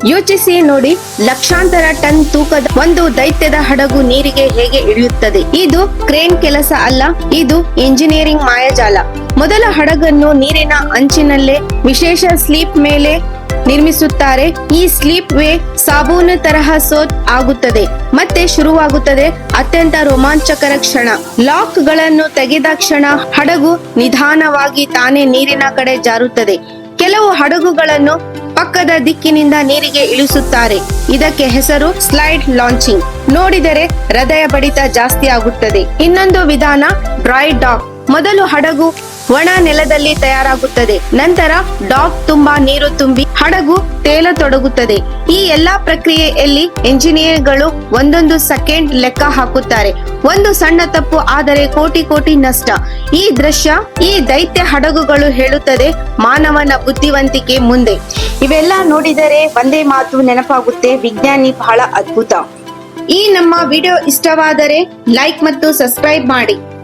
ಯೋಚಿಸಿ ನೋಡಿ, ಲಕ್ಷಾಂತರ ಟನ್ ತೂಕದ ಒಂದು ದೈತ್ಯದ ಹಡಗು ನೀರಿಗೆ ಹೇಗೆ ಇಳಿಯುತ್ತದೆ. ಇದು ಕ್ರೇನ್ ಕೆಲಸ ಅಲ್ಲ, ಇದು ಇಂಜಿನಿಯರಿಂಗ್ ಮಾಯಾಜಾಲ. ಮೊದಲ ಹಡಗನ್ನು ನೀರಿನ ಅಂಚಿನಲ್ಲೇ ವಿಶೇಷ ಸ್ಲೀಪ್ ಮೇಲೆ ನಿರ್ಮಿಸುತ್ತಾರೆ. ಈ ಸ್ಲೀಪ್ ವೇ ಸಾಬೂನು ತರಹ ಸೋತ್ ಆಗುತ್ತದೆ. ಮತ್ತೆ ಶುರುವಾಗುತ್ತದೆ ಅತ್ಯಂತ ರೋಮಾಂಚಕರ ಕ್ಷಣ. ಲಾಕ್ ಗಳನ್ನು ತೆಗೆದ ಕ್ಷಣ ಹಡಗು ನಿಧಾನವಾಗಿ ತಾನೇ ನೀರಿನ ಕಡೆ ಜಾರುತ್ತದೆ. ಕೆಲವು ಹಡಗುಗಳನ್ನು ಪಕ್ಕದ ದಿಕ್ಕಿನಿಂದ ನೀರಿಗೆ ಇಳಿಸುತ್ತಾರೆ. ಇದಕ್ಕೆ ಹೆಸರು ಸ್ಲೈಡ್ ಲಾಂಚಿಂಗ್. ನೋಡಿದರೆ ಹೃದಯ ಬಡಿತ ಜಾಸ್ತಿ ಆಗುತ್ತದೆ. ಇನ್ನೊಂದು ವಿಧಾನ ಡ್ರೈ ಡಾಕ್. ಮೊದಲು ಹಡಗು ಒಣ ನೆಲದಲ್ಲಿ ತಯಾರಾಗುತ್ತದೆ. ನಂತರ ಡಾಕ್ ತುಂಬಾ ನೀರು ತುಂಬಿ ಹಡಗು ತೇಲತೊಡಗುತ್ತದೆ. ಈ ಎಲ್ಲಾ ಪ್ರಕ್ರಿಯೆಯಲ್ಲಿ ಎಂಜಿನಿಯರ್ಗಳು ಒಂದೊಂದು ಸೆಕೆಂಡ್ ಲೆಕ್ಕ ಹಾಕುತ್ತಾರೆ. ಒಂದು ಸಣ್ಣ ತಪ್ಪು ಆದರೆ ಕೋಟಿ ನಷ್ಟ. ಈ ದೃಶ್ಯ ಈ ದೈತ್ಯ ಹಡಗುಗಳು ಹೇಳುತ್ತದೆ ಮಾನವನ ಬುದ್ಧಿವಂತಿಕೆ ಮುಂದೆ. ಇವೆಲ್ಲ ನೋಡಿದರೆ ಒಂದೇ ಮಾತು ನೆನಪಾಗುತ್ತೆ, ವಿಜ್ಞಾನಿ ಬಹಳ ಅದ್ಭುತ. ಈ ನಮ್ಮ ವಿಡಿಯೋ ಇಷ್ಟವಾದರೆ ಲೈಕ್ ಮತ್ತು ಸಬ್ಸ್ಕ್ರೈಬ್ ಮಾಡಿ.